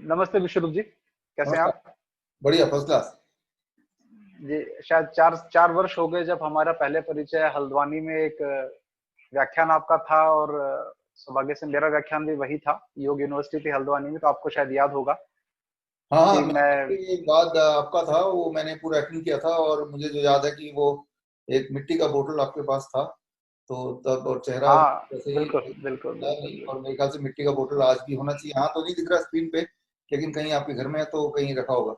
नमस्ते विश्वरूप जी, कैसे हैं नमस्कार। आप? बढ़िया, फर्स्ट क्लास। जी, शायद 4 वर्ष हो गए जब हमारा पहले परिचय हल्द्वानी में एक व्याख्यान आपका था और सौभाग्य से मेरा व्याख्यान भी वही था, योग यूनिवर्सिटी थी हल्द्वानी में, तो आपको शायद याद होगा हाँ हाँ, कि मैं। एक बाद आपका था वो मैंने पूरा अटेंड किया था, और मुझे जो याद है कि वो एक मिट्टी का बोतल आपके पास था। तो तब और चेहरा हाँ, वैसे ही बिल्कुल, बिल्कुल, था बिल्कुल, नहीं, और बिल्कुल। मेरे ख्याल से मिट्टी का बोतल आज भी होना चाहिए। हाँ, तो नहीं दिख रहा स्क्रीन पे, लेकिन कहीं आपके घर में है तो कहीं रखा होगा।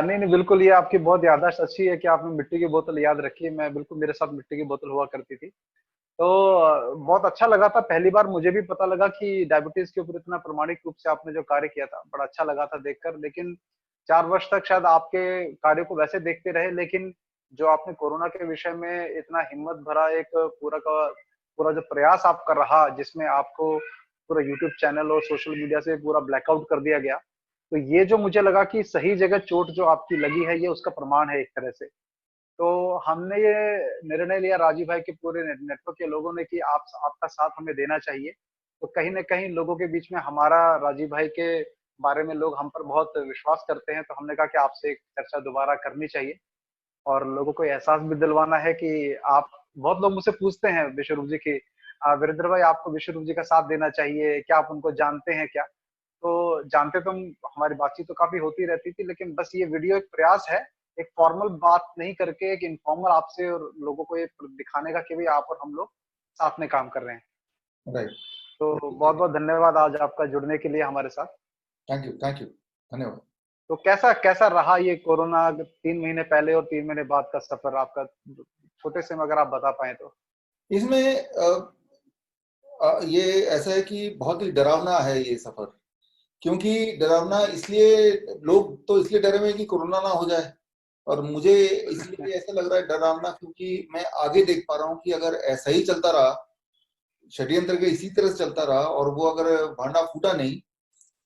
नहीं, नहीं, बिल्कुल ये आपकी बहुत याददाश्त अच्छी है कि आपने मिट्टी की बोतल याद रखी है, मैं बिल्कुल मेरे साथ मिट्टी की बोतल हुआ करती थी। तो बहुत अच्छा लगा था, पहली बार मुझे भी पता लगा कि डायबिटीज के ऊपर इतना प्रामाणिक रूप से आपने जो कार्य किया था, बड़ा अच्छा लगा था देखकर। लेकिन 4 वर्ष तक शायद आपके कार्य को वैसे देखते रहे, लेकिन जो आपने कोरोना के विषय में इतना हिम्मत भरा एक पूरा का पूरा जो प्रयास आपका रहा, जिसमें आपको पूरा यूट्यूब चैनल और सोशल मीडिया से पूरा ब्लैकआउट कर दिया गया, तो ये जो मुझे लगा कि सही जगह चोट जो आपकी लगी है, ये उसका प्रमाण है एक तरह से। तो हमने ये निर्णय लिया राजीव भाई के पूरे नेटवर्क के लोगों ने कि आप आपका साथ हमें देना चाहिए। तो कहीं न कहीं लोगों के बीच में हमारा राजीव भाई के बारे में लोग हम पर बहुत विश्वास करते हैं, तो हमने कहा कि आपसे एक चर्चा दोबारा करनी चाहिए और लोगों को एहसास भी दिलवाना है कि आप। बहुत लोग मुझसे पूछते हैं विश्वरूप जी की वीरेंद्र भाई आपको विश्वरूप जी का साथ देना चाहिए, क्या आप उनको जानते हैं क्या? तो जानते तो हम हमारी बातचीत तो काफ़ी होती रहती थी, लेकिन बस ये वीडियो एक प्रयास है, एक फॉर्मल बात नहीं करके एक इन्फॉर्मल आपसे और लोगों को ये दिखाने का कि भई आप और हम लोग साथ में काम कर रहे हैं। राइट। तो बहुत-बहुत धन्यवाद आज आपका जुड़ने के लिए हमारे साथ। थैंक यू, थैंक यू, धन्यवाद। तो कैसा कैसा रहा ये कोरोना 3 महीने पहले और 3 महीने बाद का सफ़र आपका? छोटे से में अगर आप बता पाएँ तो? इसमें ये ऐसा है कि बहुत ही डरावना है ये सफर। क्योंकि डरावना इसलिए, लोग तो इसलिए डरे हुए हैं कि कोरोना ना हो जाए, और मुझे इसलिए ऐसा लग रहा है डरावना क्योंकि मैं आगे देख पा रहा हूँ कि अगर ऐसा ही चलता रहा, षड्यंत्र के इसी तरह से चलता रहा, और वो अगर भांडा फूटा नहीं,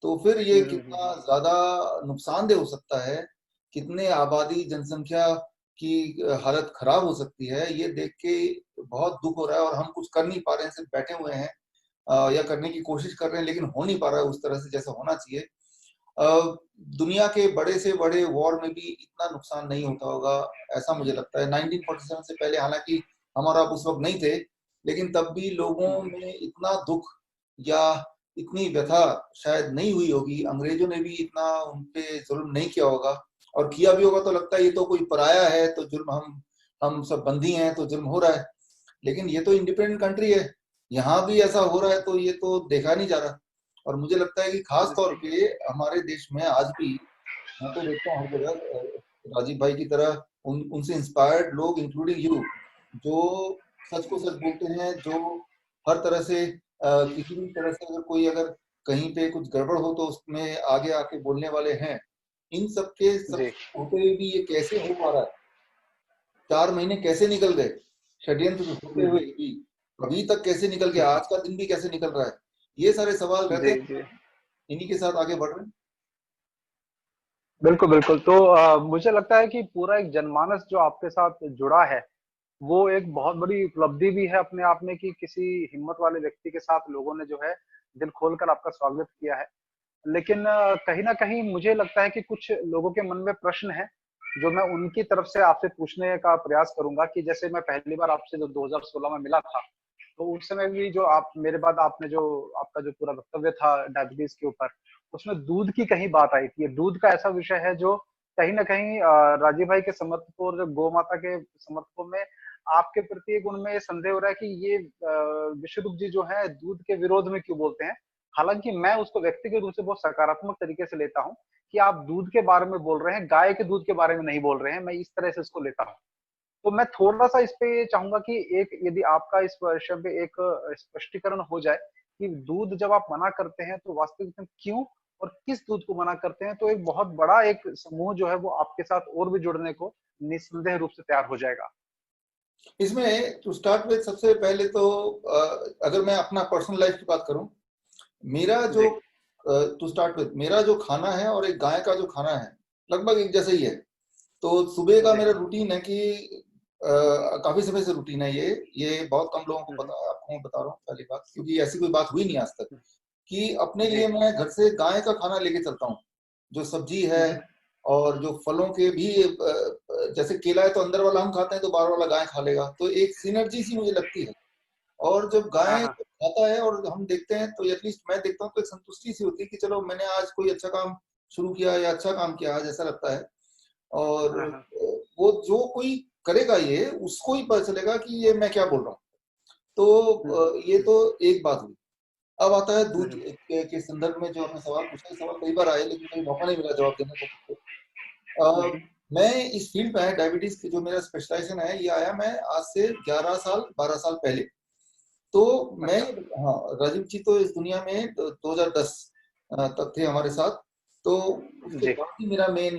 तो फिर ये हुँ, हुँ, हुँ, कितना हुँ। ज्यादा नुकसानदेह हो सकता है, कितने आबादी जनसंख्या की हालत खराब हो सकती है, ये देख के बहुत दुख हो रहा है। और हम कुछ कर नहीं पा रहे हैं, सिर्फ बैठे हुए हैं, या करने की कोशिश कर रहे हैं, लेकिन हो नहीं पा रहा है उस तरह से जैसा होना चाहिए। दुनिया के बड़े से बड़े वॉर में भी इतना नुकसान नहीं होता होगा, ऐसा मुझे लगता है। 1947 से पहले हालांकि हमारा आप उस वक्त नहीं थे, लेकिन तब भी लोगों हुँ, हुँ। में इतना दुख या इतनी व्यथा शायद नहीं हुई होगी। अंग्रेजों ने भी इतना उन पे जुल्म नहीं किया होगा, और किया भी होगा तो लगता है ये तो कोई पराया है, तो जुल्म हम सब बंदी हैं तो जुल्म हो रहा है। लेकिन ये तो इंडिपेंडेंट कंट्री है, यहाँ भी ऐसा हो रहा है, तो ये तो देखा नहीं जा रहा। और मुझे लगता है कि खास तौर बिल्कुल। पे हमारे देश में आज भी, मैं तो देखता हूँ हर जगह राजीव भाई की तरह उनसे इंस्पायर्ड लोग, इंक्लूडिंग यू, जो सच को सच बोलते हैं, जो हर तरह से किसी भी तरह से अगर कोई अगर कहीं पे कुछ गड़बड़ हो तो उसमें आगे आके बोलने वाले हैं। इन सबके सब जी। होते हुए भी ये कैसे हो पा रहा है? 4 महीने कैसे निकल गए षड्यंत्र होते हुँ, हुए हुँ। भी? अभी तक कैसे निकल हुँ, गया? हुँ। आज का दिन भी कैसे निकल रहा है? ये सारे सवाल रहते जी, हैं, जी। इन्हीं के साथ आगे बढ़ रहे हैं। बिल्कुल, बिल्कुल। तो मुझे लगता है कि पूरा एक जनमानस जो आपके साथ जुड़ा है, वो एक बहुत बड़ी उपलब्धि भी है अपने आप में कि किसी हिम्मत वाले व्यक्ति के साथ लोगों ने जो है, दिल खोलकर आपका स्वागत किया है। लेकिन कहीं न कहीं मुझे लगता है कि कुछ लोगों के मन में प्रश्न है, जो मैं उनकी तरफ से आपसे पूछने का प्रयास करूँगा कि जैसे मैं पहली बार आपसे जो 2016 में मिला था, तो उस समय भी जो आप मेरे बाद आपने जो आपका जो पूरा वक्तव्य था डायबिटीज़ के ऊपर, उसमें दूध की कहीं बात आई थी। ये दूध का ऐसा विषय है जो कहीं न कहीं राजीव भाई के समर्थकों और जो गौ माता के समर्थकों में आपके प्रति एक उनमें ये संदेह हो रहा है कि ये विश्वरूप जी जो हैं दूध के विरोध में क्यों बोलते हैं? हालाँकि मैं उसको व्यक्तिगत रूप से बहुत सकारात्मक तरीके से लेता हूँ कि आप दूध के बारे में बोल रहे हैं, गाय के दूध के बारे में नहीं बोल रहे हैं, मैं इस तरह से इसको लेता हूँ। तो मैं थोड़ा-सा इस पे चाहूँगा कि एक यदि आपका इस विषय पे एक स्पष्टीकरण हो जाए कि दूध जब आप मना करते हैं तो वास्तविक में क्यों और किस दूध को मना करते हैं? तो एक बहुत बड़ा एक समूह जो है वो आपके साथ और भी जुड़ने को निस्संदेह रूप से तैयार हो जाएगा। इसमें टू स्टार्ट विद, सबसे पहले तो अगर मैं अपना पर्सनल लाइफ की बात करूं, मेरा जो जी। टू स्टार्ट विद मेरा जो खाना है और एक गाय का जो खाना है लगभग एक जैसा ही है। तो सुबह का जी। मेरा रूटीन है कि काफी समय से रूटीन है ये बहुत कम लोगों को हुँ, हुँ। पता है, आपको मैं बता रहा हूँ पहली बात, क्योंकि ऐसी कोई बात हुई नहीं आज तक। कि अपने लिए मैं घर से गाय का खाना लेके चलता हूँ, जो सब्जी है और जो फलों के भी जैसे केला है तो अंदर वाला हम खाते हैं तो बाहर वाला गाय खा लेगा, तो एक सिनर्जी सी मुझे लगती है। और जब हाँ गाय हाँ खाता है और हम देखते हैं तो एटलीस्ट मैं देखता हूँ तो एक संतुष्टि सी होती है कि चलो मैंने आज कोई अच्छा काम शुरू किया या अच्छा काम किया आज, ऐसा लगता है। और हाँ हाँ। वो जो कोई करेगा ये उसको ही पता चलेगा कि ये मैं क्या बोल रहा हूँ। तो ये तो एक बात हुई। अब आता है दूध के संदर्भ में जो आपने सवाल पूछा, ये सवाल कई बार आए लेकिन कभी मौका नहीं मिला जवाब देने का। मैं इस फील्ड में है डायबिटीज की, जो मेरा स्पेशलाइजेशन है ये आया मैं आज से 11 साल 12 साल पहले। तो मैं, अच्छा। हाँ, राजीव जी तो इस दुनिया में 2010 तक थे हमारे साथ। तो उसके जी। बाद ही मेरा मेन,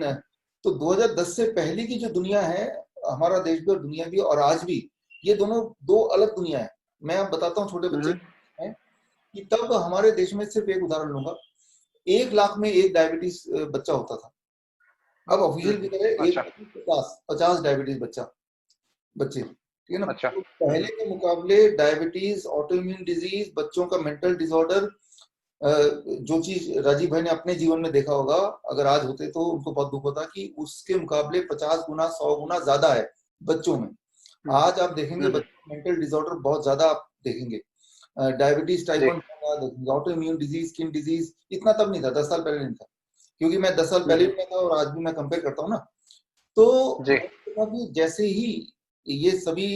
तो 2010 से पहले की जो दुनिया है, हमारा देश भी और दुनिया भी और आज भी, ये दोनों दो अलग दुनिया है। मैं अब बताता हूँ छोटे बच्चे हैं कि तब हमारे देश में, सिर्फ एक उदाहरण लूंगा, 1 लाख में एक डायबिटीज बच्चा होता था। अब ऑफिशियल फिगर है एक अच्छा। लाख में 50 डायबिटीज बच्चे, ठीक है ना। अच्छा। तो पहले के मुकाबले डायबिटीज, ऑटो इम्यून डिजीज, बच्चों का मेंटल डिसऑर्डर, जो चीज राजीव भाई ने अपने जीवन में देखा होगा, अगर आज होते तो उनको बहुत दुख होता कि उसके मुकाबले 50 गुना 100 गुना ज्यादा है बच्चों में। आज आप देखेंगे बच्चों में मेंटल डिसऑर्डर बहुत ज्यादा आप देखेंगे। डायबिटीज टाइप जी। 1 देखेंगे, auto immune disease, skin disease, इतना तब नहीं था, 10 साल पहले नहीं था। क्योंकि मैं 10 साल पहले भी मैं था और आज भी मैं कंपेयर करता हूँ ना। तो जी। मैंने देखा कि जैसे ही ये सभी,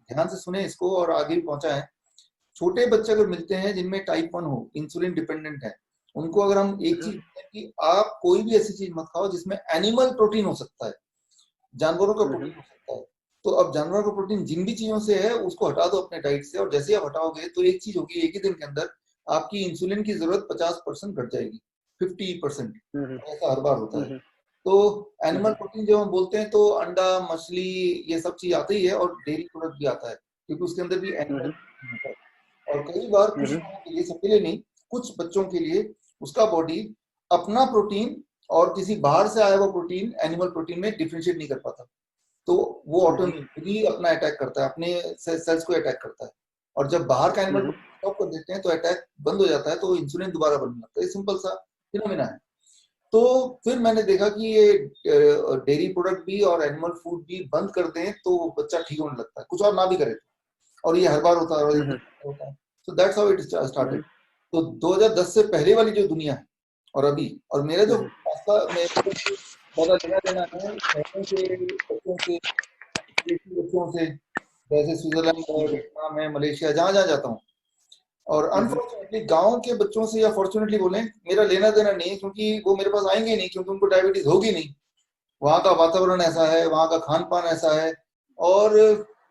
ध्यान से सुने इसको और आगे भी पहुंचा है, छोटे बच्चे अगर मिलते हैं जिनमें टाइप 1 हो, इंसुलिन डिपेंडेंट है, उनको अगर हम एक चीज बोलते हैं कि आप कोई भी ऐसी चीज मत खाओ जिसमें एनिमल प्रोटीन हो सकता है, जानवरों का प्रोटीन हो सकता है। तो अब जानवरों का प्रोटीन जिन भी चीजों से है उसको हटा दो अपने डाइट से, और जैसे ही आप हटाओगे तो एक चीज होगी, एक ही दिन के अंदर आपकी इंसुलिन की जरूरत 50% घट जाएगी, 50%। ऐसा हर बार होता है। तो एनिमल प्रोटीन जब हम बोलते हैं तो अंडा, मछली, ये सब चीज आती ही है, और डेयरी प्रोडक्ट भी आता है क्योंकि उसके अंदर भी एनिमल प्रोटीन होता है। और कई बार कुछ लोगों के लिए, सबके लिए नहीं, कुछ बच्चों के लिए उसका बॉडी अपना प्रोटीन और किसी बाहर से आया हुआ प्रोटीन, एनिमल प्रोटीन में डिफरेंशिएट नहीं कर पाता। तो वो ऑटोइम्यून खुद ही अपना अटैक करता है, अपने सेल्स को अटैक करता है। और जब बाहर का एनिमल प्रोटीन स्टॉप कर देते हैं तो अटैक बंद हो जाता है, तो इंसुलिन दोबारा बनने लगता है। सिंपल सा फिनोमिना है। तो फिर मैंने देखा कि ये डेयरी प्रोडक्ट भी और एनिमल फूड भी बंद कर दें तो बच्चा ठीक होने लगता है, कुछ और ना भी करे तो। और ये हर बार होता है और एकदम होता है। So that's how it started. तो 2010 से पहले वाली जो दुनिया है और अभी, और मेरा जो फासला, मेरे को ज्यादा लेना देना है शहरों के बच्चों से, विदेशी बच्चों से, जैसे स्विट्जरलैंड है, वियतनाम है, मलेशिया, जहां जहां जाता हूँ। और अनफॉर्चुनेटली गांव के बच्चों से, या फॉर्चुनेटली बोले, मेरा लेना देना नहीं है, क्योंकि वो मेरे पास आएंगे नहीं, क्योंकि उनको डायबिटीज होगी नहीं। वहाँ का वातावरण ऐसा है, वहाँ का खान पान ऐसा है। और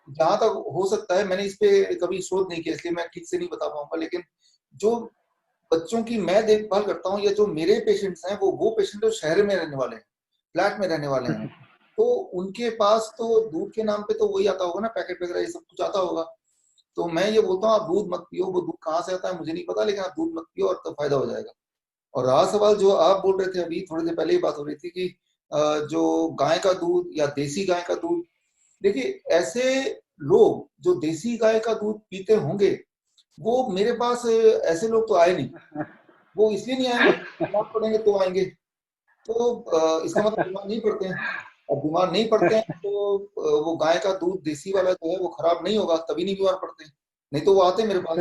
जहां तक हो सकता है, मैंने इस पे कभी शोध नहीं किया इसलिए मैं ठीक से नहीं बता पाऊंगा, लेकिन जो बच्चों की मैं देखभाल करता हूँ या जो मेरे पेशेंट्स हैं, वो पेशेंट जो शहर में रहने वाले हैं, फ्लैट में रहने वाले हैं, तो उनके पास तो दूध के नाम पे तो वही आता होगा ना, पैकेट वगैरह ये सब कुछ आता होगा। तो मैं ये बोलता हूँ आप दूध मत पियो, वो दूध कहाँ से आता है मुझे नहीं पता, लेकिन आप दूध मत पियो और तो फायदा हो जाएगा। और रहा सवाल जो आप बोल रहे थे, अभी थोड़ी देर पहले ही बात हो रही थी कि जो गाय का दूध या देसी गाय का दूध, देखिए ऐसे लोग जो देसी गाय का दूध पीते होंगे, वो मेरे पास ऐसे लोग तो आए नहीं। वो इसलिए नहीं आएंगे, बीमार पड़ेंगे तो आएंगे। तो इसका मतलब बीमार नहीं पड़ते हैं। और बीमार नहीं पड़ते हैं तो वो गाय का दूध देसी वाला जो है वो खराब नहीं होगा, तभी नहीं बीमार पड़ते। नहीं तो वो आते मेरे पास।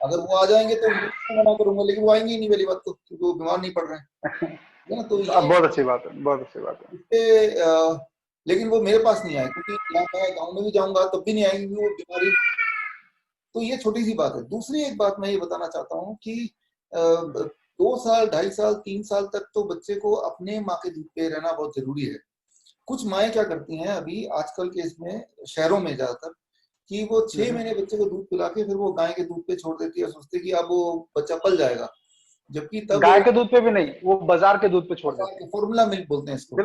अगर वो आ जाएंगे तो उनको मना करूंगा, लेकिन वो आएंगे ही नहीं पहली बात तो, क्योंकि वो बीमार नहीं पड़ रहे हैं, है ना। तो ये बहुत अच्छी बात है, बहुत अच्छी बात है। इससे लेकिन वो मेरे पास नहीं आए, क्योंकि यहाँ मैं गाँव में भी जाऊंगा तब भी नहीं आएंगे, क्योंकि वो बीमारी। तो ये छोटी सी बात है। दूसरी एक बात मैं ये बताना चाहता हूँ कि 2 साल, 2.5 साल, 3 साल तक तो बच्चे को अपने माँ के दूध पे रहना बहुत जरूरी है। कुछ माएँ क्या करती हैं अभी आजकल के इसमें, शहरों में ज्यादातर, कि वो 6 महीने बच्चे को दूध पिला के फिर वो गाय के दूध पे छोड़ देती है, सोचती है कि अब वो बच्चा पल जाएगा। जबकि तब गाय के दूध पे भी नहीं, वो बाजार के दूध पे छोड़ देते हैं। फॉर्मूला मिल्क बोलते हैं इसको।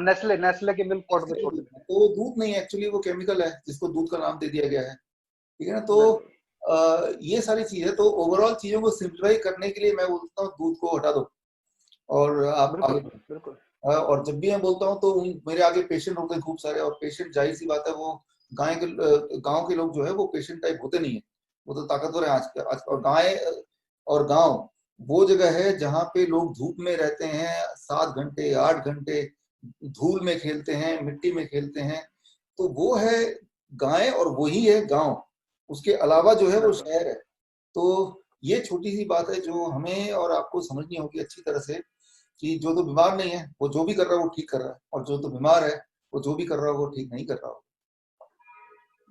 नेस्ले नेस्ले के मिल्क पाउडर पे छोड़ देते हैं। तो वो दूध नहीं है एक्चुअली, वो केमिकल है जिसको दूध का नाम दे दिया गया है, ठीक है ना। तो बिल्कुल। ये सारी चीजें, तो ओवरऑल चीजों को सिंप्लीफाई करने के लिए मैं बोलता हूँ दूध को हटा दो और आप आगे बिल्कुल। बढ़ो। बिल्कुल। और जब भी मैं बोलता हूँ तो मेरे आगे पेशेंट होते हैं खूब सारे, और पेशेंट जाहिर सी बात है वो गांव के लोग जो है वो पेशेंट टाइप होते नहीं है, वो तो ताकतवर है आज और गाय और गांव वो जगह है जहाँ पे लोग धूप में रहते हैं, 7 घंटे 8 घंटे धूल में खेलते हैं, मिट्टी में खेलते हैं। तो वो है गाय और वही है गांव, उसके अलावा जो है वो बिल्कुल शहर है। तो ये छोटी सी बात है जो हमें और आपको समझनी होगी अच्छी तरह से, कि जो तो बीमार नहीं है वो जो भी कर रहा है वो ठीक कर रहा है, और जो तो बीमार है वो जो भी कर रहा है वो ठीक नहीं कर रहा हो।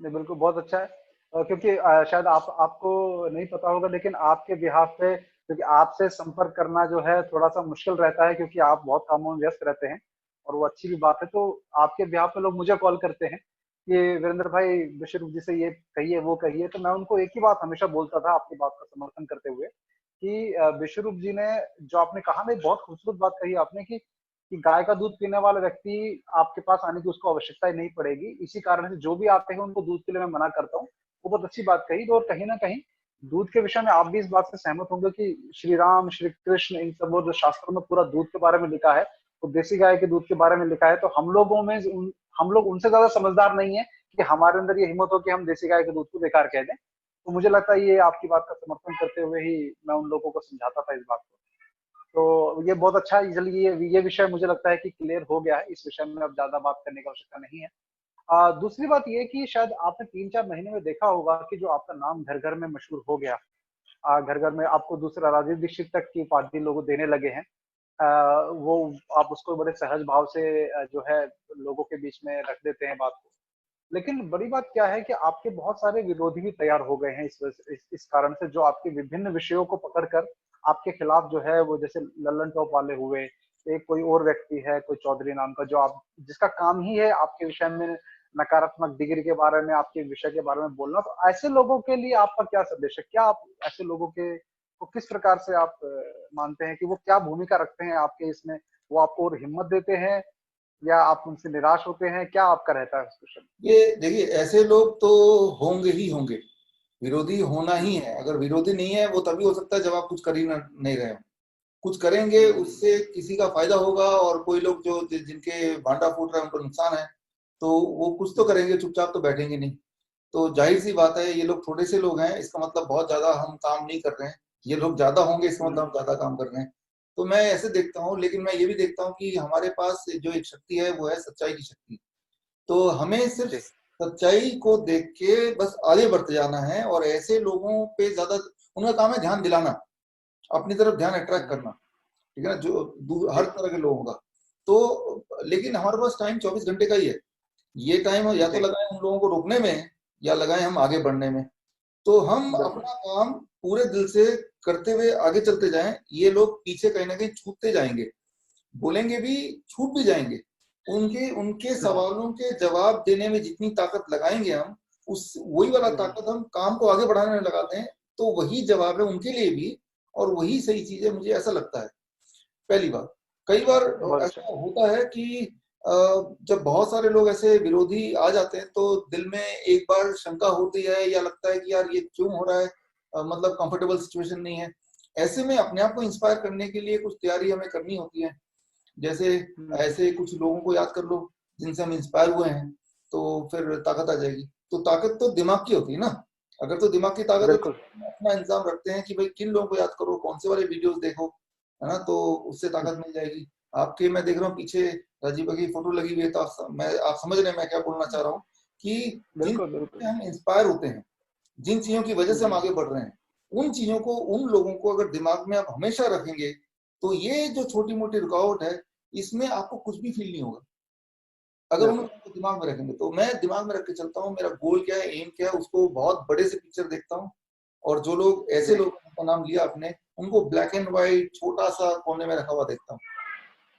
नहीं, बिल्कुल बहुत अच्छा है। क्योंकि शायद आपको नहीं पता होगा, लेकिन आपके बिहाफ पे, क्योंकि आपसे संपर्क करना जो है थोड़ा सा मुश्किल रहता है, क्योंकि आप बहुत कामों में व्यस्त रहते हैं, और वो अच्छी भी बात है। तो आपके बिहाफ पे लोग मुझे कॉल करते हैं कि वीरेंद्र भाई विश्वरूप जी से ये कहिए वो कहिए, तो मैं उनको एक ही बात हमेशा बोलता था आपकी बात का समर्थन करते हुए, कि विश्वरूप जी ने जो आपने कहा ना, एक बहुत खूबसूरत बात कही आपने, कि गाय का दूध पीने वाला व्यक्ति आपके पास आने की उसको आवश्यकता ही नहीं पड़ेगी, इसी कारण से जो भी आते हैं उनको दूध के लिए मैं मना करता हूँ। वो बहुत अच्छी बात कही। तो और कहीं ना कहीं दूध के विषय में आप भी इस बात से सहमत होंगे कि श्री राम श्री कृष्ण इन सब वो जो शास्त्रों में पूरा दूध के बारे में लिखा है, तो देसी गाय के दूध के बारे में लिखा है। तो हम लोगों में हम लोग उनसे ज्यादा समझदार नहीं है कि हमारे अंदर ये हिम्मत हो कि हम देसी गाय के दूध को बेकार कह दें। तो मुझे लगता है ये आपकी बात का समर्थन करते हुए ही मैं उन लोगों को समझाता था इस बात को। तो ये बहुत अच्छा है। चलिए ये विषय मुझे लगता है कि क्लियर हो गया है, इस विषय में अब ज्यादा बात करने की आवश्यकता नहीं है। दूसरी बात ये कि शायद आपने 3-4 महीने में देखा होगा कि जो आपका नाम घर घर में मशहूर हो गया, घर घर में आपको दूसरा राजीव दीक्षित तक की उपाधि लोग देने लगे हैं। वो आप उसको बड़े सहज भाव से जो है लोगों के बीच में रख देते हैं बात को। लेकिन बड़ी बात क्या है कि आपके बहुत सारे विरोधी भी तैयार हो गए हैं इस कारण से, जो आपके विभिन्न विषयों को पकड़कर आपके खिलाफ जो है वो, जैसे लल्लन टॉप वाले हुए, एक कोई और व्यक्ति है कोई चौधरी नाम का, जो आप जिसका काम ही है आपके विषय में नकारात्मक डिग्री के बारे में, आपके विषय के बारे में बोलना। तो ऐसे लोगों के लिए आपका क्या संदेश है? क्या आप ऐसे लोगों के को किस प्रकार से आप मानते हैं कि वो क्या भूमिका रखते हैं आपके इसमें? वो आपको और हिम्मत देते हैं या आप उनसे निराश होते हैं? क्या आपका रहता है उस विषय ये देखिए, ऐसे लोग तो होंगे ही होंगे, विरोधी होना में? ही है। अगर विरोधी नहीं है वो तभी हो सकता है जब आप कुछ कर ही नहीं रहे हो। कुछ करेंगे हम्म, उससे किसी का फायदा होगा, और कोई लोग जो जिनके भांडा फूट रहा है उनको नुकसान है, तो वो कुछ तो हम्म, करेंगे, चुपचाप तो बैठेंगे नहीं। तो जाहिर सी बात है, ये लोग थोड़े से लोग हैं, इसका मतलब बहुत ज्यादा हम काम नहीं कर रहे हैं। ये लोग ज्यादा होंगे, इसका मतलब हम हम्म, ज्यादा काम कर रहे हैं। तो मैं ऐसे देखता हूँ, लेकिन मैं ये भी देखता हूँ कि हमारे पास जो एक शक्ति है वो है सच्चाई की शक्ति। तो हमें सिर्फ जी, सच्चाई को देख के बस आगे बढ़ते जाना है, और ऐसे लोगों पे ज्यादा उनका काम है ध्यान दिलाना, अपनी तरफ ध्यान अट्रैक्ट करना। ठीक है ना, जो हर जी, तरह के लोगों का। तो लेकिन हमारे पास टाइम 24 घंटे का ही है। ये टाइम या तो जी, लगाएं उन लोगों को रोकने में, या लगाएं हम आगे बढ़ने में। तो हम बिल्कुल, अपना काम पूरे दिल से करते हुए आगे चलते जाएं। ये लोग पीछे कहीं ना कहीं छूटते जाएंगे, बोलेंगे भी, छूट भी जाएंगे। उनके उनके हम्म, सवालों के जवाब देने में जितनी ताकत लगाएंगे हम, उस वही वाला हम्म, ताकत हम काम को आगे बढ़ाने में लगाते हैं। तो वही जवाब है उनके लिए भी, और वही सही चीज है, मुझे ऐसा लगता है। पहली बार, कई बार बहुत अच्छा, ऐसा होता है कि अ, जब बहुत सारे लोग ऐसे विरोधी आ जाते हैं तो दिल में एक बार शंका होती है, या लगता है कि यार ये क्यों हो रहा है, मतलब कंफर्टेबल सिचुएशन नहीं है। ऐसे में अपने आप को इंस्पायर करने के लिए कुछ तैयारी हमें करनी होती है। जैसे हम्म, ऐसे कुछ लोगों को याद कर लो जिनसे हम इंस्पायर हुए हैं, तो फिर ताकत आ जाएगी। तो ताकत तो दिमाग की होती है ना। अगर तो दिमाग की ताकत है तो बिल्कुल, हम अपना इंतजाम रखते हैं कि भाई किन लोगों को याद करो, कौन से वाले वीडियोस देखो, है ना, तो उससे ताकत मिल जाएगी। आपके मैं देख रहा हूँ पीछे राजीव भाई की फोटो लगी हुई है, तो आप समझ रहे हैं मैं क्या बोलना चाह रहा हूँ, कि जिन बिल्कुल, चीजों बिल्कुल, से हम इंस्पायर होते हैं, जिन चीजों की वजह से हम आगे बढ़ रहे हैं, उन चीजों को, उन लोगों को अगर दिमाग में आप हमेशा रखेंगे, तो ये जो छोटी मोटी रुकावट है, इसमें आपको कुछ भी फील नहीं होगा। अगर उन बिल्कुल, लोगों को दिमाग में रखेंगे, तो मैं दिमाग में रख के चलता हूँ, मेरा गोल क्या है, एम क्या है, उसको बहुत बड़े से पिक्चर देखता हूँ। और जो लोग ऐसे जी, लोग जिनका नाम लिया आपने, उनको ब्लैक एंड व्हाइट छोटा सा कोने में रखा हुआ देखता हूँ।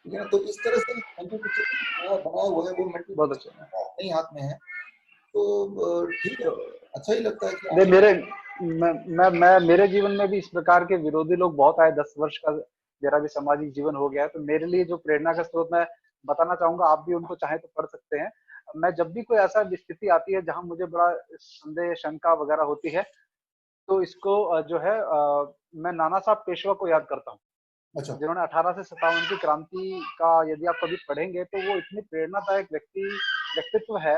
ठीक है ना, तो इस तरह से मेंटल पिक्चर बनाया हुआ है, वो मेंटल बहुत पिक्चर अच्छा। अपने ही हाथ में है। तो ठीक है, तो अच्छा ही लगता है कि दे आप। मेरे मैं मेरे जीवन में भी इस प्रकार के विरोधी लोग बहुत आए। 10 वर्ष का मेरा भी सामाजिक जीवन हो गया है, तो मेरे लिए जो प्रेरणा का स्रोत मैं बताना चाहूंगा, आप भी उनको चाहे तो पढ़ सकते हैं। मैं जब भी कोई ऐसा स्थिति आती है जहां मुझे बड़ा संदेह शंका वगैरह होती है, तो इसको जो है मैं नाना साहब पेशवा को याद करता हूँ, अच्छा। जिन्होंने 1857 की क्रांति का, यदि आप कभी पढ़ेंगे तो वो इतनी प्रेरणादायक व्यक्तित्व है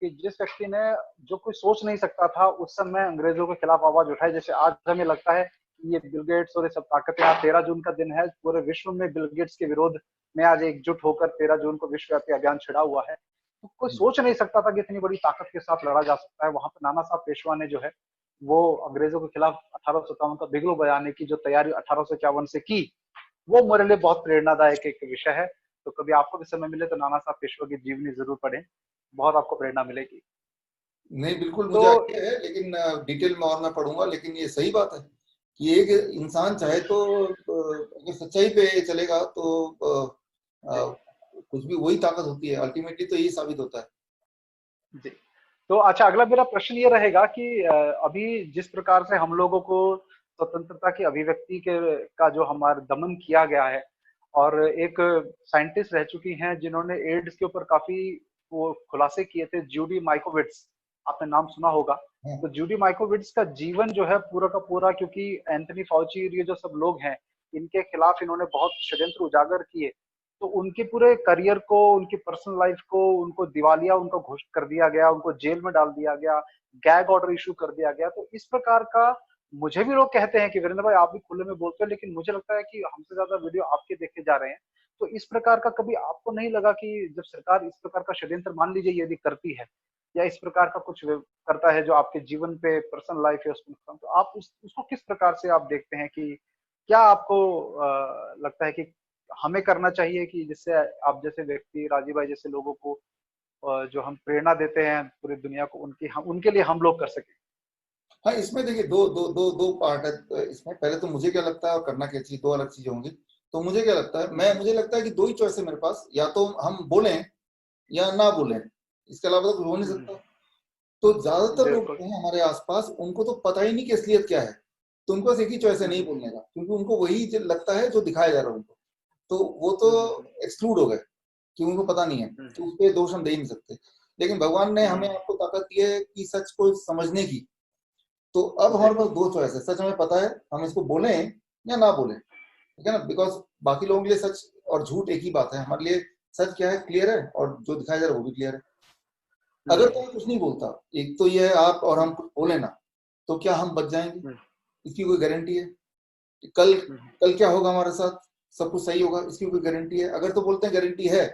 कि जिस व्यक्ति ने जो कोई सोच नहीं सकता था उस समय अंग्रेजों के खिलाफ आवाज उठाई। जैसे आज हमें लगता है ये बिल गेट्स और ये सब ताकतें, आज 13 जून का दिन है, पूरे विश्व में बिल गेट्स के विरोध में आज एकजुट होकर 13 जून को विश्वव्यापी अभियान छिड़ा हुआ है। तो कोई सोच नहीं सकता था कि इतनी बड़ी ताकत के साथ लड़ा जा सकता है। वहां पर नाना साहब पेशवा ने जो है वो अंग्रेजों के खिलाफ 1857 का बिगलो बजाने की जो तैयारी 1851 से की, वो मेरे लिए बहुत प्रेरणादायक एक विषय है। तो कभी आपको भी समय मिले तो नाना साहब पेशवा की जीवनी जरूर पढ़ें, बहुत आपको प्रेरणा मिलेगी। नहीं, बिल्कुल तो मुझे आइडिया है, लेकिन डिटेल में और मैं पढ़ूंगा। लेकिन ये सही बात है कि एक इंसान चाहे तो अगर सच्चाई पे चलेगा तो जी कुछ भी वही ताकत होती है, अल्टीमेटली तो यही साबित होता है। जी। तो अच्छा, अगला मेरा प्रश्न ये रहेगा कि अभी जिस प्रकार से हम लोगों को स्वतंत्रता की अभिव्यक्ति के का जो हमारा दमन किया गया है, और एक साइंटिस्ट रह चुकी हैं जिन्होंने एड्स के ऊपर काफी वो खुलासे किए थे, जूडी माइकोविट्स, आपने नाम सुना होगा। हाँ, तो जूडी माइकोविट्स का जीवन जो है पूरा का पूरा, क्योंकि एंथनी फाउची और ये जो सब लोग हैं, इनके खिलाफ इन्होंने बहुत षड्यंत्र उजागर किए, तो उनके पूरे करियर को, उनकी पर्सनल लाइफ को, उनको दिवालिया उनको घोषित कर दिया गया, उनको जेल में डाल दिया गया, गैग ऑर्डर इशू कर दिया गया। तो इस प्रकार का, मुझे भी लोग कहते हैं कि वीरेंद्र भाई आप भी खुले में बोलते हैं, लेकिन मुझे लगता है कि हमसे ज्यादा वीडियो आपके देखे जा रहे हैं। तो इस प्रकार का कभी आपको नहीं लगा कि जब सरकार इस प्रकार का षड्यंत्र मान लीजिए यदि करती है, या इस प्रकार का कुछ करता है जो आपके जीवन पे, पर्सनल लाइफ है उसमें नुकसान, तो आप उसको किस प्रकार से आप देखते हैं कि क्या आपको लगता है कि हमें करना चाहिए कि जिससे आप जैसे व्यक्ति, राजीव भाई जैसे लोगों को जो हम प्रेरणा देते हैं पूरी दुनिया को, उनकी हम उनके लिए हम लोग कर सकें? हाँ, इसमें देखिए दो दो दो दो पार्ट है इसमें। पहले तो मुझे क्या लगता है और करना क्या चाहिए, दो अलग चीजें होंगी। तो मुझे क्या लगता है, मुझे लगता है कि दो ही चॉइस है मेरे पास, या तो हम बोलें या ना बोलें, इसके अलावा तो कुछ हो नहीं सकता। तो ज्यादातर लोग बिल्कुल। जो हैं हमारे आसपास, उनको तो पता ही नहीं कि असलियत क्या है। तो उनके पास एक ही चॉइस है, नहीं बोलने का, क्योंकि उनको वही जो लगता है जो दिखाया जा रहा है उनको। तो वो तो एक्सक्लूड हो गए कि उनको पता नहीं है, तो उस पर दोष हम दे ही नहीं सकते। लेकिन भगवान ने हमें आपको ताकत दी है कि सच को समझने की। तो अब जी हमारे पास दो चॉइस है, सच हमें पता है, हम इसको बोलें या ना बोलें, ठीक है ना। बिकॉज बाकी लोगों के लिए सच और झूठ एक ही बात है, हमारे लिए सच क्या है क्लियर है, और जो दिखाया जा रहा है वो भी क्लियर है। अगर कोई कुछ नहीं बोलता, एक तो ये है आप और हम कुछ बोले ना, तो क्या हम बच जाएंगे? इसकी कोई गारंटी है? कल कल क्या होगा हमारे साथ? सब कुछ सही होगा, इसकी कोई गारंटी है? अगर तो बोलते हैं गारंटी है,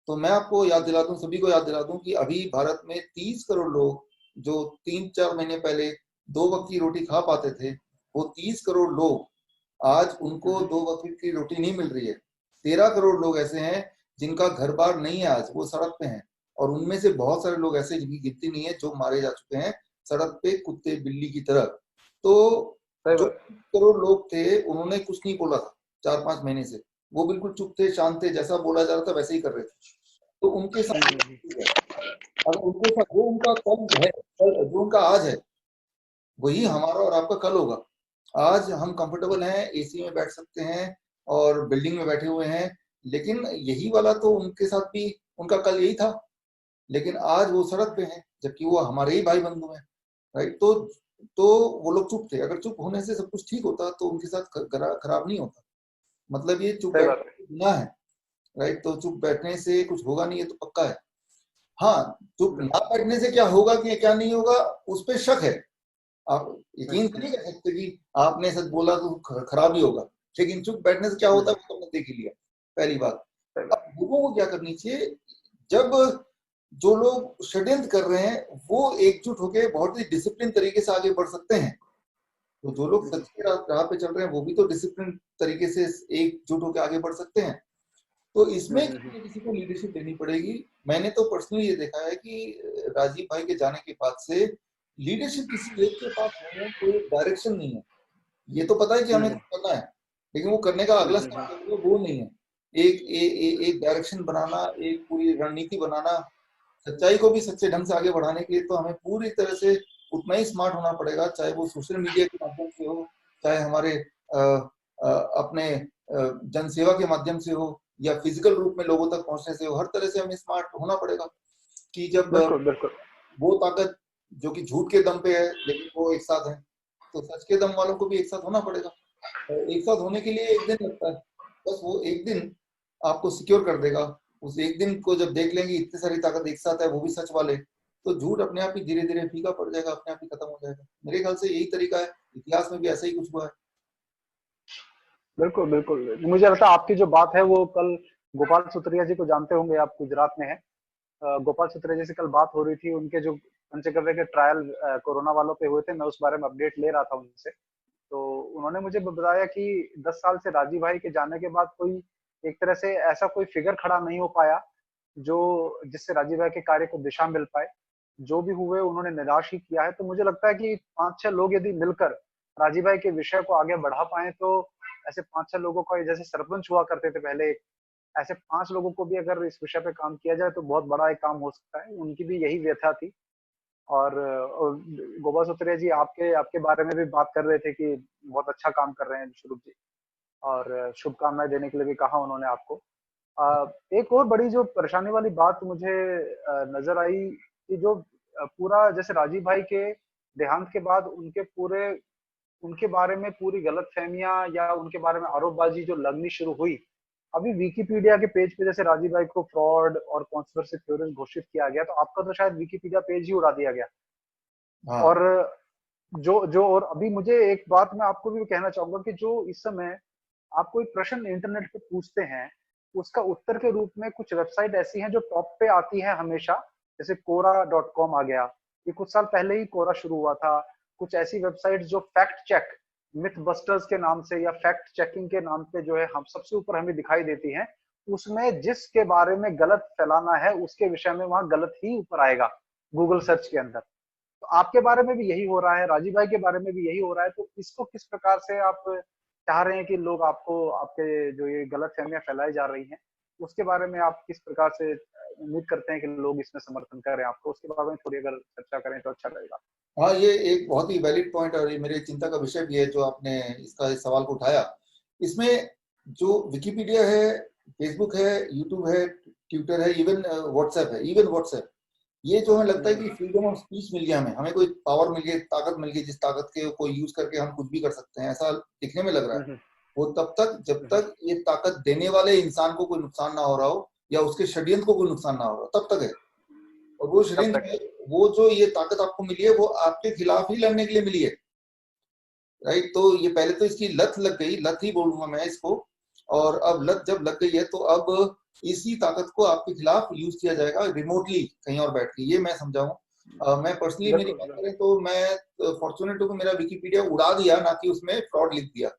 तो मैं आपको याद दिला दूं, सभी को याद दिला दूं कि अभी भारत में 30 करोड़ लोग, जो 3-4 महीने पहले 2 वक्त की रोटी खा पाते थे, वो 30 करोड़ लोग आज उनको 2 वक्त की रोटी नहीं मिल रही है। 13 करोड़ लोग ऐसे हैं जिनका घर बार नहीं है, आज वो सड़क पे हैं। और उनमें से बहुत सारे लोग ऐसे जिनकी गिनती नहीं है, जो मारे जा चुके हैं सड़क पे कुत्ते बिल्ली की तरह। तो सही जो बात। करोड़ लोग थे उन्होंने कुछ नहीं बोला था 4-5 महीने से, वो बिल्कुल चुप थे, शांत थे, जैसा बोला जा रहा था वैसे ही कर रहे थे। तो उनके साथ अगर उनके साथ जो उनका कल है, जो उनका आज है, वही हमारा और आपका कल होगा। आज हम कंफर्टेबल हैं, एसी में बैठ सकते हैं और बिल्डिंग में बैठे हुए हैं, लेकिन यही वाला तो उनके साथ भी उनका कल यही था। लेकिन आज वो सड़क पे हैं, जबकि वो हमारे ही भाई बंधु हैं, राइट। तो वो लोग चुप थे। अगर चुप होने से सब कुछ ठीक होता तो उनके साथ खराब नहीं होता। मतलब ये चुप सही बात है। बैठने गुनाह है, राइट। तो चुप बैठने से कुछ होगा नहीं, ये तो पक्का है। हाँ, चुप ना बिल्कुल। बैठने से क्या होगा कि क्या नहीं होगा, उस पर शक है। आप यकीन तो हम्म, नहीं कर सकते कि आपने सच बोला तो खराब ही होगा, लेकिन चुप बैठने से क्या होता है वो तुमने देख ही लिया, पहली बात। सही अब बात। लोगों को क्या करनी चाहिए, जब जो लोग षड्यंत्र कर रहे हैं वो एकजुट होकर बहुत ही डिसिप्लिन तरीके से आगे बढ़ सकते हैं, तो जो लोग सच के राह पे चल रहे हैं वो भी तो डिसिप्लिन तरीके से एकजुट होकर आगे बढ़ सकते हैं। तो इसमें किसी न किसी को लीडरशिप देनी पड़ेगी। मैंने तो पर्सनली ये देखा है कि राजीव भाई के जाने के बाद से लीडरशिप किसी एक के पास नहीं है, कोई डायरेक्शन नहीं है। ये तो पता है कि हमें कुछ करना है, लेकिन वो करने का अगला स्टेप वो नहीं है। एक डायरेक्शन बनाना, एक पूरी रणनीति बनाना। सच्चाई को भी सच्चे ढंग से आगे बढ़ाने के लिए तो हमें पूरी तरह से उतना ही स्मार्ट होना पड़ेगा, चाहे वो सोशल मीडिया के माध्यम से हो, चाहे हमारे अपने जनसेवा के माध्यम से हो, या फिजिकल रूप में लोगों तक पहुंचने से हो। हर तरह से हमें स्मार्ट होना पड़ेगा कि जब बिल्कुल बिल्कुल। वो ताकत जो कि झूठ के दम पे है लेकिन वो एक साथ है, तो सच के दम वालों को भी एक साथ होना पड़ेगा। और एक साथ होने के लिए एक दिन लगता है, बस वो एक दिन आपको सिक्योर कर देगा। उस एक दिन को जब देख लेंगे इतनी सारी ताकत एक साथ है, वो भी सच वाले, तो झूठ अपने आप ही धीरे धीरे फीका पड़ जाएगा, अपने आप ही खत्म हो जाएगा। मेरे ख्याल से यही तरीका है, इतिहास में भी ऐसा ही कुछ हुआ है। बिल्कुल बिल्कुल, मुझे लगता है आपकी जो बात है वो कल गोपाल सुत्रिया जी को जानते होंगे, आप गुजरात में हैं। गोपाल सुत्रिया जी से कल बात हो रही थी, उनके जो पंचगव्य के ट्रायल कोरोना वालों पे हुए थे, मैं उस बारे में अपडेट ले रहा था उनसे। तो उन्होंने मुझे बताया कि 10 साल से राजीव भाई के जाने के बाद कोई एक तरह से ऐसा कोई फिगर खड़ा नहीं हो पाया जो जिससे राजीव भाई के कार्य को दिशा मिल पाए। जो भी हुए उन्होंने निराश ही किया है। तो मुझे लगता है कि 5-6 लोग यदि मिलकर राजीव भाई के विषय को आगे बढ़ा पाए, तो ऐसे 5-6 लोगों का, जैसे सरपंच हुआ करते थे पहले, ऐसे 5 लोगों को भी अगर इस विषय पे काम किया जाए तो बहुत बड़ा एक काम हो सकता है। उनकी भी यही व्यथा थी। और गोपाल सुत्रिया जी आपके आपके बारे में भी बात कर रहे थे कि बहुत अच्छा काम कर रहे हैं विश्वरूप जी, और शुभकामनाएं देने के लिए भी कहा उन्होंने आपको। एक और बड़ी जो परेशानी वाली बात मुझे नजर आई कि जो पूरा जैसे राजीव भाई के देहांत के बाद उनके बारे में पूरी गलतफहमियां या उनके बारे में आरोपबाजी जो लगनी शुरू हुई, अभी विकिपीडिया के पेज पे जैसे राजीव भाई को फ्रॉड और कॉन्स्पिरेसी थ्योरिस्ट घोषित किया गया, तो आपका तो शायद विकिपीडिया पेज ही उड़ा दिया गया। हाँ। और जो जो और अभी मुझे एक बात मैं आपको भी कहना चाहूंगा कि जो इस समय आप कोई प्रश्न इंटरनेट पे पूछते हैं, उसका उत्तर के रूप में कुछ वेबसाइट ऐसी हैं जो टॉप पे आती हैं हमेशा। जैसे कोरा.com आ गया, ये कुछ साल पहले ही कोरा शुरू हुआ था। कुछ ऐसी वेबसाइट जो फैक्ट चेक, मिथ बस्टर्स के नाम से या फैक्ट चेकिंग के नाम पे जो है हम सबसे ऊपर हमें दिखाई देती हैं, उसमें जिसके बारे में गलत फैलाना है उसके विषय में वहां गलत ही ऊपर आएगा गूगल सर्च के अंदर। तो आपके बारे में भी यही हो रहा है, राजीव भाई के बारे में भी यही हो रहा है। तो इसको किस प्रकार से आप चाह रहे हैं कि लोग आपको, आपके जो ये गलत फहमियां फैलाई जा रही हैं, उसके बारे में आप किस प्रकार से उम्मीद करते हैं कि लोग इसमें समर्थन करें आपको, उसके बारे में थोड़ी अगर चर्चा करें तो अच्छा रहेगा। हाँ, ये एक बहुत ही वैलिड पॉइंट और ये मेरे चिंता का विषय भी है जो आपने इस सवाल को उठाया। इसमें जो विकिपीडिया है, फेसबुक है, यूट्यूब है, ट्विटर है, इवन व्हाट्सएप है, इवन व्हाट्सएप, ये जो हमें लगता है कि फ्रीडम ऑफ स्पीच मिल गया, हमें कोई पावर मिल गई, ताकत मिल गई, जिस ताकत के को यूज करके हम कुछ भी कर सकते हैं, ऐसा दिखने में लग रहा है। वो तब तक जब तक ये ताकत देने वाले इंसान को कोई नुकसान ना हो रहा हो या उसके षड्यंत्र को कोई नुकसान ना हो रहा हो, तब तक है। और वो तब षड्यंत्र तक है। में वो जो ये ताकत आपको मिली है वो आपके खिलाफ ही लड़ने के लिए मिली है, राइट। तो ये पहले तो इसकी लत लग गई, लत ही बोलूंगा मैं इसको। और अब लत जब लग गई है तो अब इसी ताकत को आपके खिलाफ यूज किया जाएगा रिमोटली, कहीं और बैठ के। ये मैं समझाऊं, मैं पर्सनली मेरी बात बिल्कुल। करें तो मैं फॉर्चुनेट हूं कि मेरा विकिपीडिया उड़ा दिया, ना कि उसमें फ्रॉड लिख दिया।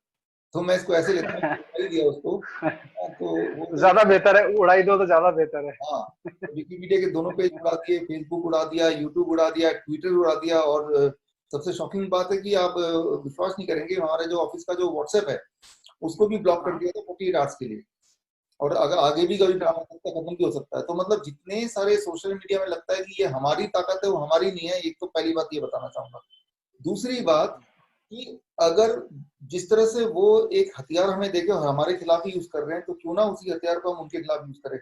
तो मैं इसको ऐसे लेता हूँ कि उड़ा ही दिया उसको। हाँ, तो वो तो ज्यादा बेहतर है, उड़ाई दो तो ज्यादा बेहतर है। हाँ, विकिपीडिया के दोनों पेज उड़ा दिए, फेसबुक उड़ा दिया, यूट्यूब उड़ा दिया, ट्विटर उड़ा दिया। और सबसे शॉकिंग बात है कि आप विश्वास नहीं करेंगे, हमारे जो ऑफिस का जो व्हाट्सएप है उसको भी ब्लॉक कर हाँ। दिया था 48 आवर्स के लिए। और अगर आगे भी कभी अच्छा। ड्रामा सकता है, खत्म भी हो सकता है। तो मतलब जितने सारे सोशल मीडिया में लगता है कि ये हमारी ताकत है, वो हमारी नहीं है। एक तो पहली बात ये बताना चाहूंगा। दूसरी बात कि अगर जिस तरह से वो एक हथियार हमें देके और हमारे खिलाफ ही यूज कर रहे हैं, तो क्यों ना उसी हथियार को हम उनके खिलाफ यूज करें।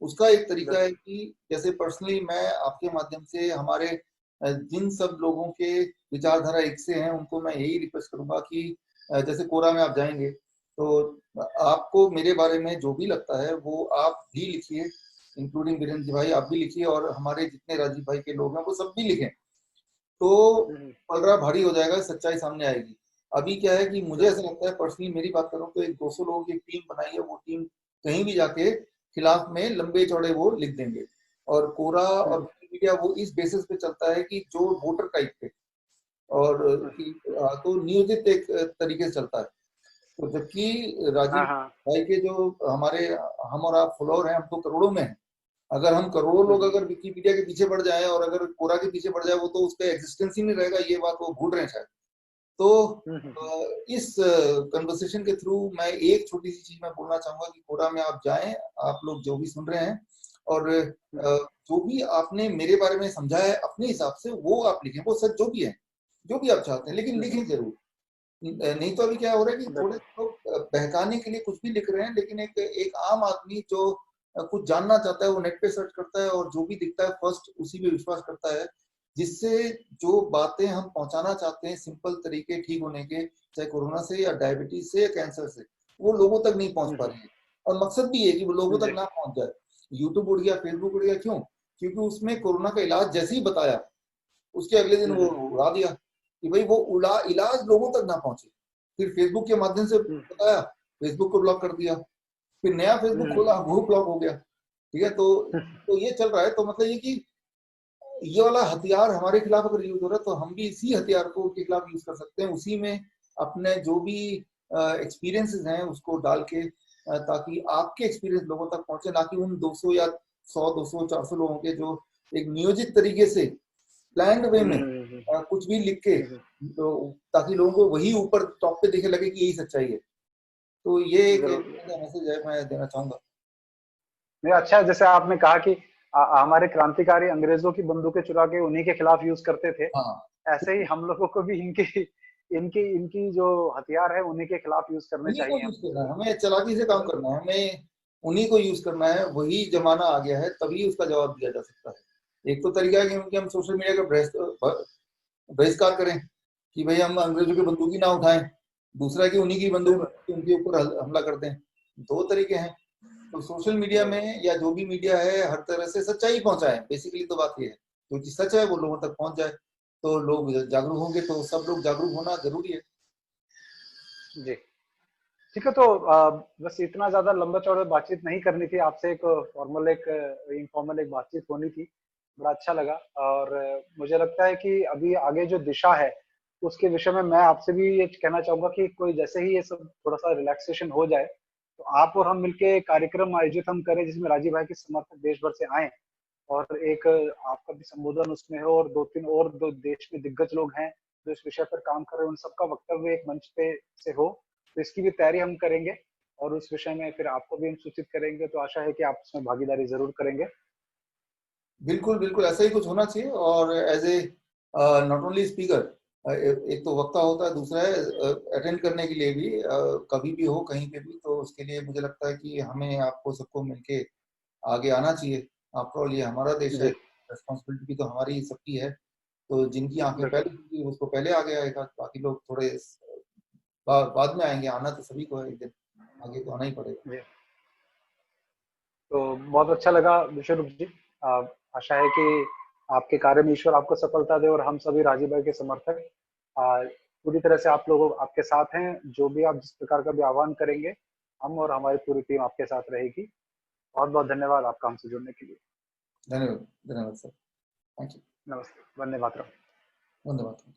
उसका एक तरीका है बिल्कुल। कि जैसे पर्सनली मैं आपके माध्यम से हमारे जिन सब लोगों के विचारधारा एक से हैं, उनको मैं यही रिक्वेस्ट करूंगा कि जैसे कोरा में आप जाएंगे तो आपको मेरे बारे में जो भी लगता है वो आप भी लिखिए, इंक्लूडिंग वीरेंद्र जी भाई, आप भी लिखिए, और हमारे जितने राजीव भाई के लोग हैं वो सब भी लिखें। तो पलड़ा भारी हो जाएगा, सच्चाई सामने आएगी। अभी क्या है कि मुझे ऐसा बिल्कुल। लगता है, पर्सनली मेरी बात करूं तो एक 200 लोगों की टीम बनाई है, वो टीम कहीं भी जाके खिलाफ में लंबे चौड़े वो लिख देंगे। और कोरा और मीडिया वो इस बेसिस पे चलता है कि जो वोटर टाइप पे और तो नियोजित एक तरीके से चलता है। तो जबकि राजीव हाँ हाँ। भाई के जो हमारे, हम और आप फॉलोअर हैं, हम तो करोड़ों में हैं। अगर हम करोड़ों लोग अगर विकिपीडिया के पीछे बढ़ जाए और अगर कोरा के पीछे बढ़ जाए, वो तो उसका एग्जिस्टेंस ही नहीं रहेगा। ये बात वो भूल रहे हैं शायद। तो इस कन्वर्सेशन के थ्रू मैं एक छोटी सी चीज मैं बोलना चाहूंगा कि कोरा में आप जाएं, आप लोग जो भी सुन रहे हैं, और जो भी आपने मेरे बारे में समझा है अपने हिसाब से वो आप लिखें, वो सच जो भी है, जो भी आप चाहते हैं, लेकिन लिखें जरूर। नहीं तो अभी क्या हो रहा है कि थोड़े बिल्कुल। लोग बहकाने के लिए कुछ भी लिख रहे हैं, लेकिन एक एक आम आदमी जो कुछ जानना चाहता है वो नेट पे सर्च करता है और जो भी दिखता है फर्स्ट उसी पे विश्वास करता है। जिससे जो बातें हम पहुंचाना चाहते हैं, सिंपल तरीके ठीक होने के, चाहे कोरोना से या डायबिटीज से या कैंसर से, वो लोगों तक नहीं पहुंच पा रही है। और मकसद भी है कि वो लोगों तक जी। ना पहुंच जाए। यूट्यूब उड़ गया, फेसबुक उड़ गया, क्यों? क्योंकि उसमें कोरोना का इलाज जैसे ही बताया, उसके अगले दिन वो उड़ा दिया कि भाई वो उड़ा इलाज लोगों तक ना पहुंचे। फिर फेसबुक के माध्यम से बताया फेसबुक को ब्लॉक कर दिया, फिर नया फेसबुक खोला, वो ब्लॉक हो गया। ठीक है, तो ये चल रहा है। तो मतलब ये कि ये वाला हथियार हमारे खिलाफ अगर यूज हो रहा है तो हम भी इसी हथियार को के खिलाफ यूज कर सकते हैं, उसी में अपने जो भी एक्सपीरियंसेस हैं उसको डाल के, ताकि आपके एक्सपीरियंस लोगों तक पहुंचे, ना कि उन 200 या 100 200 400 लोगों के जो एक नियोजित तरीके से प्लान्ड वे में कुछ भी लिख के, तो ताकि लोगों को वही ऊपर टॉप पे दिखे लगे कि यही सच्चाई है। तो ये एक मैसेज है मैं देना चाहूंगा। नहीं, अच्छा है जैसे आपने कहा कि हमारे क्रांतिकारी अंग्रेजों की बंदूकें चुरा के उन्हीं के खिलाफ यूज करते थे, हाँ, ऐसे ही हम लोगों को भी इनकी इनकी इनकी जो हथियार है उन्हीं के खिलाफ यूज करने उन्हीं को चाहिए यूज हमको। करना है, हमें चालाकी से काम करना है, हमें उन्हीं को यूज करना है। वही जमाना आ गया है, तभी उसका जवाब दिया जा सकता है। एक तो तरीका है कि हम सोशल मीडिया का बहिष्कार करें कि भाई हम अंग्रेजों की बंदूकी ना उठाएं। दूसरा है कि उन्हीं की बंदूक उनके ऊपर हमला कर दें। दो तरीके हैं। तो सोशल मीडिया में या जो भी मीडिया है हर तरह से सच्चाई पहुंचाए, बेसिकली तो बात ये है। जो चीज सच है वो लोगों तक पहुंच जाए, तो लोग जागरूक होंगे, तो सब लोग जागरूक होना जरूरी है। जी, ठीक है। तो बस इतना ज्यादा लंबा चौड़ा बातचीत नहीं करनी थी आपसे, एक फॉर्मल एक इनफॉर्मल एक बातचीत होनी थी। बड़ा अच्छा लगा। और मुझे लगता है कि अभी आगे जो दिशा है उसके विषय में मैं आपसे भी ये कहना चाहूंगा कि कोई जैसे ही ये सब थोड़ा सा रिलैक्सेशन हो जाए तो आप और हम मिलके कार्यक्रम आयोजित हम करें जिसमें राजीव भाई के समर्थक देश भर से आए और एक आपका भी संबोधन उसमें हो, और दो तीन और दो देश में दिग्गज लोग हैं जो इस विषय पर काम कर रहे हैं, उन सबका वक्तव्य एक मंच पे से हो। तो इसकी भी तैयारी हम करेंगे और उस विषय में फिर आपको भी हम सूचित करेंगे। तो आशा है कि आप उसमें भागीदारी जरूर करेंगे। बिल्कुल बिल्कुल ऐसा ही कुछ होना चाहिए। और as a not only speaker, एक तो वक्ता होता है, दूसरा है अटेंड करने के लिए भी, कभी भी हो कहीं पे भी, तो उसके लिए मुझे लगता है कि हमें आपको सबको मिलके आगे आना चाहिए। आफ्टर ऑल ये हमारा देश है, जी, रेस्पॉन्सिबिलिटी भी तो हमारी सबकी है। तो जिनकी आंखें बिल्कुल। पहले खुली उसको पहले आगे आएगा, बाकी लोग थोड़े बाद में आएंगे। आना तो सभी को है, एक दिन आगे तो आना ही पड़ेगा। जी, तो बहुत अच्छा लगा विश्वरूप जी। आ, आशा है कि आपके कार्य में ईश्वर आपको सफलता दे और हम सभी राजीव भाई के समर्थक पूरी तरह से आप लोगों आपके साथ हैं। जो भी आप जिस प्रकार का भी आह्वान करेंगे हम और हमारी पूरी टीम आपके साथ रहेगी। बहुत बहुत धन्यवाद आपका हमसे जुड़ने के लिए। धन्यवाद, धन्यवाद सर। Thank you. नमस्ते, वंदे मातरम। धन्यवाद।